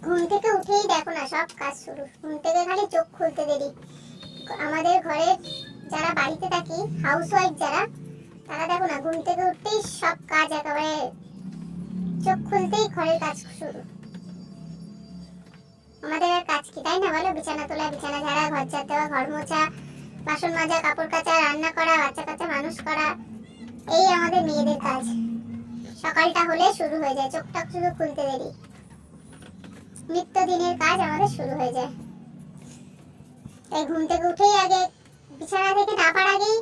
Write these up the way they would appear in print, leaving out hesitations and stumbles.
ঘুম থেকে উঠেই দেখো না সব কাজ শুরু, ঘুম থেকে খালি চোখ খুলতে দেরি। আমাদের ঘরে যারা বাড়িতে থাকি হাউসওয়াইফ যারা, তারা দেখো না ঘুম থেকে উঠতেই সব কাজ একেবারে চোখ খুলতেই ঘরের কাজ শুরু। আমাদের আর কাজ কি, তাই না বলো? বিছানা তোলা, বিছানা ঝাড়া, ঘর ঝাড় দেওয়া, ঘর মোছা, বাসন মাজা, কাপড় কাচা, রান্না করা, বাচ্চা কাচ্চা মানুষ করা, এই আমাদের মেয়েদের কাজ। সকালটা হলে শুরু হয়ে যায়, চোখটা শুধু খুলতে দেরি, নিত্যদিনের কাজ আমাদের শুরু হয়ে যায়। তাই ঘুম থেকে উঠেই আগে বিছানা থেকে নামার আগেই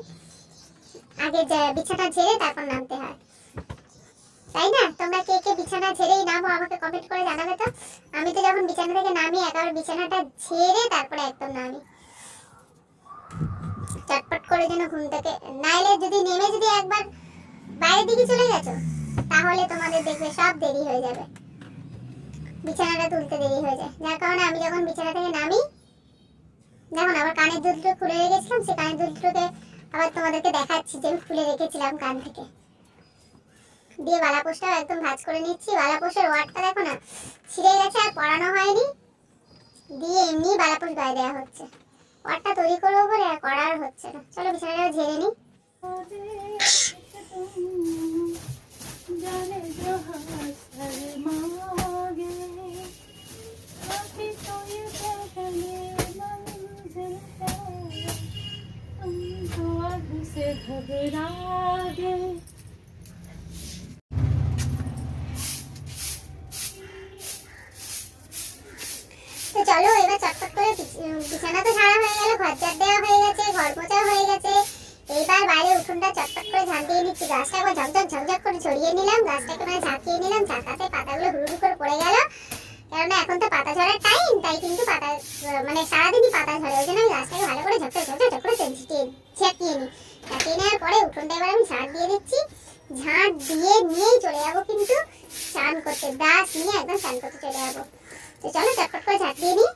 আগে বিছানা ঝেড়ে তারপর নামতে হয়, তাই না? তোমরা কে কে বিছানা ঝেড়েই নামো আমাকে কমেন্ট করে জানাবে তো। আমি তো যখন বিছানা থেকে নামি একেবারে বিছানাটা ঝেড়ে তারপরে একদম নামি, চটপট করে যেন ঘুম থেকে। নাইলে যদি নেমে যদি একবার বাইরের দিকে চলে গেছো তাহলে তোমাদের দেখবে সব দেরি হয়ে যাবে, বিছানাটা তুলতে দেরি হয়ে যায়। যার কারণে আমি যখন বিছানা থেকে নামি, দেখুন আবার কানের দুলটা খুলে রেখেছিলাম, সেই কানের দুলটাকে আবার তোমাদেরকে দেখাচ্ছি যে খুলে রেখেছিলাম কান থেকে। দিয়ে বালাপোষটাও একদম ভাঁজ করে নিচ্ছি। বালাপোষের ওয়ারটা দেখো না ছিঁড়ে গেছে, আর পরানো হয়নি, দিয়ে এমনি বালাপোষ গায়ে দেওয়া হচ্ছে। ওয়ারটা তৈরি করবো বলে আর করার হচ্ছে না। চলো বিছানাটা ঝেড়ে নিই। তো চলো এবার চটপট করে বিছানা তো ঝাড়া হয়ে গেল, ঘর ঝাড় দেওয়া হয়ে গেছে, ঘর মোছা হয়ে গেছে। এইবার বাইরে উঠোনটা চটপট করে ঝাঁট দিয়ে নিচ্ছি। গাছটা একবার ঝকঝক ঝকঝক করে ছড়িয়ে নিলাম, গাছটাকে মানে ঝাঁকিয়ে নিলাম, ঝাঁকাতে পাতাগুলো হুড়ুড়ু করে পড়ে গেল। কেননা এখন তো পাতা ঝরার টাইম, তাই কিন্তু পাতা মানে সারাদিনই পাতা ঝরে, ওই জন্য আমি গাছটাকে ভালো করে ঝকঝক ঝকঝক করে ঝাঁকিয়ে নিই। ঝাঁকিয়ে নেওয়ার পরে উঠোনটা এবার আমি ঝাঁট দিয়ে দিচ্ছি। ঝাঁট দিয়ে নিয়েই চলে যাবো কিন্তু স্নান করতে, ব্রাশ নিয়ে একদম স্নান করতে চলে যাবো। তো চলো চটপট করে ঝাঁট দিয়ে নিই।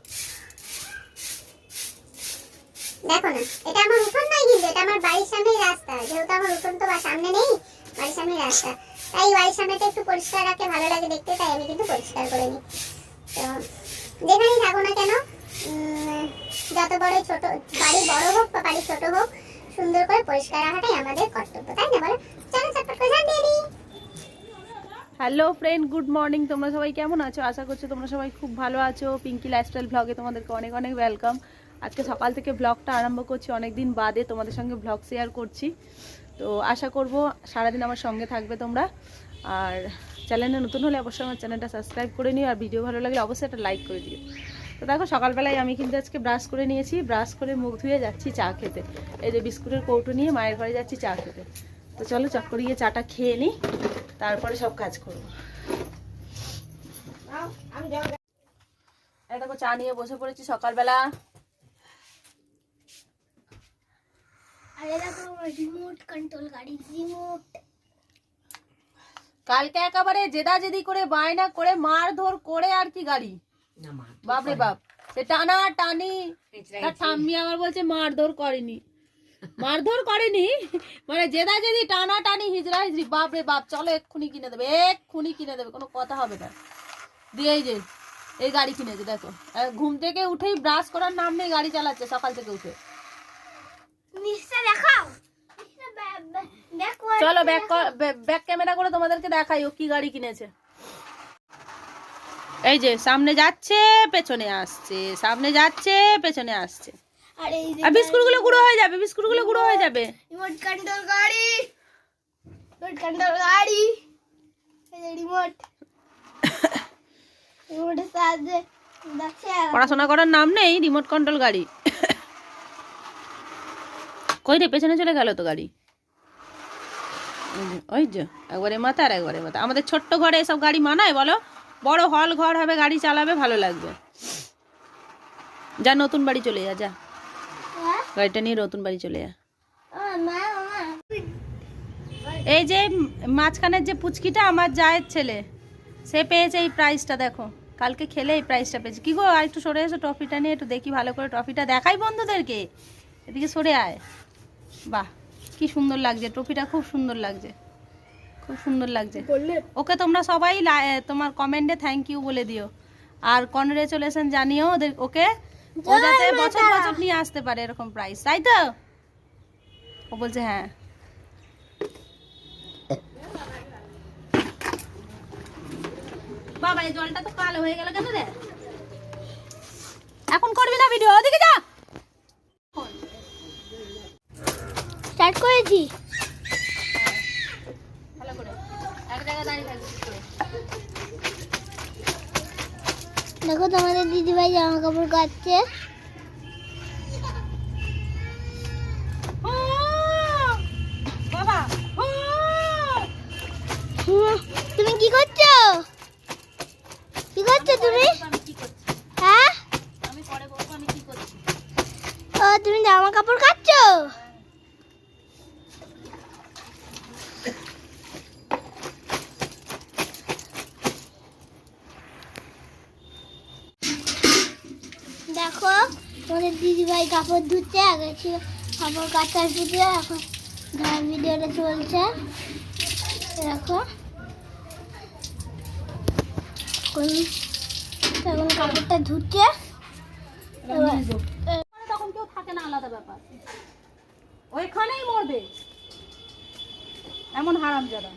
দেখো না এটা আমার উঠোন নয় কিন্তু এটা আমার বাড়ির সামনের রাস্তা, যেহেতু আমার উঠোন তো সামনে নেই, বাড়ির সামনের রাস্তা, তাই বাড়ির সামনেটা একটু পরিষ্কার রাখতে ভালো লাগে দেখতে, তাই আমি কিন্তু পরিষ্কার করে নিই। তো যেখানেই থাকো না কেন, যত বড় ছোট বাড়ি বড় হোক বা বাড়ি ছোট হোক, সুন্দর করে পরিষ্কার রাখাটাই আমাদের কর্তব্য, তাই না বলো? চলো চটপট করে ঝাঁট দিয়ে নিই। Hello friend, good morning. তোমরা সবাই কেমন আছো? আশা করছি তোমরা সবাই খুব ভালো আছো। পিঙ্কি লাইফস্টাইল ব্লগে তোমাদেরকে অনেক অনেক ওয়েলকাম। আজকে সকাল থেকে ব্লগটা আরম্ভ করছি, অনেক দিন বাদে তোমাদের সঙ্গে ব্লগ শেয়ার করছি। তো আশা করব সারাদিন আমার সঙ্গে থাকবে তোমরা। আর চ্যানেলে নতুন হলে অবশ্যই আমার চ্যানেলটা সাবস্ক্রাইব করে নিও, আর ভিডিও ভালো লাগলে অবশ্যই একটা লাইক করে দিও। তো দেখো সকালবেলায় আমি কিন্তু আজকে ব্রাশ করে নিয়েছি, ব্রাশ করে মুখ ধুয়ে যাচ্ছি চা খেতে। এই যে বিস্কুটের কৌটো নিয়ে মায়ের ঘরে যাচ্ছি চা খেতে। তো চলো চট করে গিয়ে চাটা খেয়ে নিই, তারপরে সব কাজ করবো। এই দেখো চা নিয়ে বসে পড়েছি সকালবেলা। রিমোট কন্ট্রোল গাড়ি, রিমোট কালকে একেবারে জেদাজেদি করে বায়না করে মারধর করে আর কি গাড়ি, বাপরে বাপ, সে টানা টানি। তার ঠাম্মি আবার বলছে মারধর করেনি, মারধর করেনি মানে জেদাজেদি টানা টানি হিজড়া হিজড়ি, বাপরে বাপ। চলো এক্ষুনি কিনে দেবে, এক্ষুনি কিনে দেবে, কোনো কথা হবে না। দিয়ে এই যে এই গাড়ি কিনেছে দেখো, ঘুম থেকে উঠেই ব্রাশ করার নাম নেই, গাড়ি চালাচ্ছে সকাল থেকে উঠে। চলো ব্যাক ক্যামেরা করে তোমাদেরকে দেখাই ও কি গাড়ি কিনেছে। এই যে সামনে যাচ্ছে পেছনে আসছে, সামনে যাচ্ছে পেছনে আসছে। আর বিস্কুটগুলো গুঁড়ো হয়ে যাবে, বিস্কুটগুলো গুঁড়ো হয়ে যাবে। রিমোট কন্ট্রোল গাড়ি, রিমোট কন্ট্রোল গাড়ি, এই যে রিমোট, রিমোটের সাহায্যে পড়াশোনা করার নাম নেই, রিমোট কন্ট্রোল গাড়ি। কই রে, পেছনে চলে গেল তো গাড়ি। ওই যে একবারে মাথা আর একবারে মাথা। আমাদের ছোট্ট ঘরে এসব গাড়ি মানায় বলো? বড় হল ঘর হবে, গাড়ি চালাবে, ভালো লাগবে। যা নতুন বাড়ি চলে যা, যা গাড়িটা নিয়ে নতুন বাড়ি চলে যা। এই যে মাঝখানের যে পুচকিটা আমার জায়ের ছেলে, সে পেয়েছে এই প্রাইজটা। দেখো কালকে খেলে এই প্রাইজটা পেয়েছে। কি গো আর একটু সরে এসো, ট্রফিটা নিয়ে একটু দেখি ভালো করে, ট্রফিটা দেখাই বন্ধুদেরকে। এদিকে সরে আয়। বাহ কি সুন্দর লাগছে ট্রফিটা, খুব সুন্দর লাগছে, খুব সুন্দর লাগছে। ওকে তোমরা সবাই তোমার কমেন্টে থ্যাংক ইউ বলে দিও। আর কনগ্রেচুলেশন জানিও ওদের ওকে, ও যাতে বছর বছর নিয়ে আসতে পারে এরকম প্রাইস, তাই তো? ও বলছে হ্যাঁ। বাবা এই জলটা তো কালো হয়ে গেল কেন রে? এখন করবি না ভিডিও, ওদিকে যা। স্টার্ট করেছি। ভালো করে এক জায়গায় দাঁড়িয়ে থাকবি করে। দেখো তোমাদের দিদিভাই জামা কাপড় কাচ্ছে। বাবা তুমি কি করছো? কি করছো তুমি? আমি কি করছি? হ্যাঁ, আমি পরে বলবো আমি কি করছি। ও তুমি জামা কাপড় কাচ্ছো? দেখো তোমাদের দিদিভাই কাপড় ধুচ্ছে, আগে ছিল কাপড় কাচার ভিডিও, এখন ধোয়ার ভিডিওটা চলছে। দেখো এখন কাপড়টা ধুচ্ছে। তখন কেউ থাকে না, আলাদা ব্যাপার, ওইখানেই মরবে এমন হারাম যারা।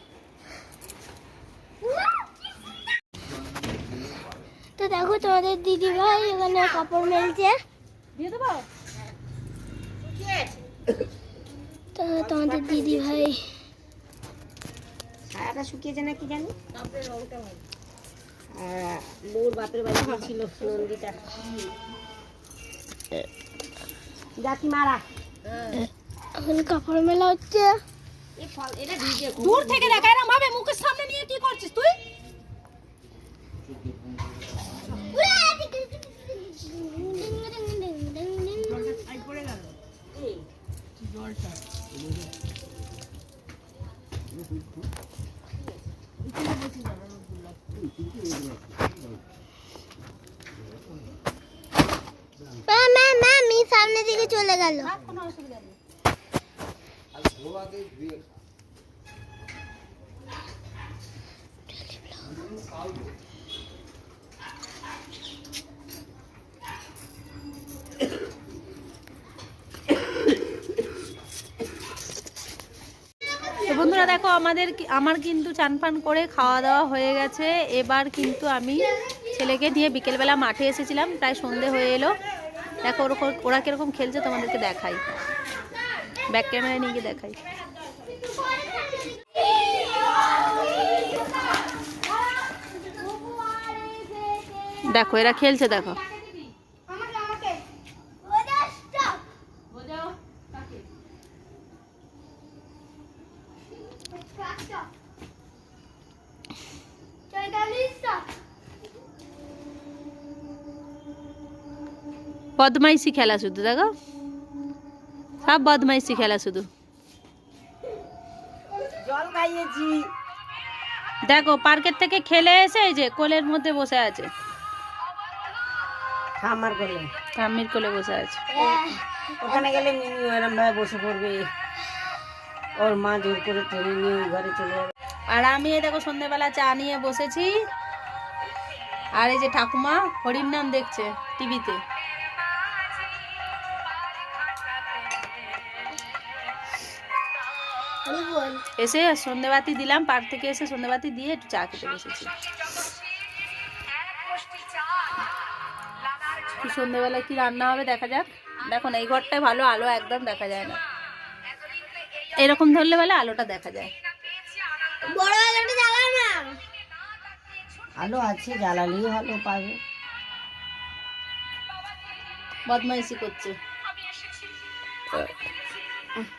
তো দেখো তোমাদের দিদিভাই এখানে কাপড় মেলছে। দিয়ে দেবো। তো তোমাদের দিদিভাই সারাটা শুকিয়েছে না কি জানি। বউর বাপের বাড়ি ছিল নন্দীটা, জাতি মারা। এখন কাপড় মেলা হচ্ছে। এই ফল এটা ভিজে দূর থেকে দেখা, এরা ভাবে মুখের সামনে নিয়ে কি করছিস তুই? আমি সামনে দিকে চলে গেল। কোনো অসুবিধা নেই। তো বন্ধুরা দেখো আমার কিন্তু চান ফান করে খাওয়া দাওয়া হয়ে গেছে। এবার কিন্তু আমি ছেলেকে নিয়ে বিকেলবেলা মাঠে এসেছিলাম, প্রায় সন্ধে হয়ে এলো। দেখো ওরা কিরকম খেলছে তোমাদেরকে দেখাই, ব্যাক ক্যামেরায় নিয়ে গিয়ে দেখাই। দেখো এরা খেলছে, দেখো বদমাইশি খেলা শুধু, দেখো সব বদমাইশি খেলা শুধু। জল খাইয়েছি। দেখো পার্কের থেকে খেলে এসে এই যে কোলের মধ্যে বসে আছে, ঠাম্মার করলে ঠাম্মির কোলে বসে আছে। ওখানে গেলে মিনি এরম ভাবে বসে পড়বে, ওর মা জোর করে টেনে নিয়ে ওই ঘরে চলে যাবে। আর আমি এই দেখো সন্ধ্যেবেলা চা নিয়ে বসেছি, আর এই যে ঠাকুমা হরির নাম দেখছে টিভিতে। এসে সন্ধ্যেবাতি দিলাম, পার্ক থেকে এসে সন্ধ্যেবাতি দিয়ে একটু চা খেতে বসেছি। কি সন্ধ্যেবেলায় কি রান্না হবে দেখা যাক। দেখো না এই ঘরটায় ভালো আলো একদম দেখা যায় না, এরকম ধরলে বলে আলোটা দেখা যায়। বড় আলোটা জ্বালা না। আলো আছে, জ্বালালেই ভালো পাবে। বদমাইশি করছে।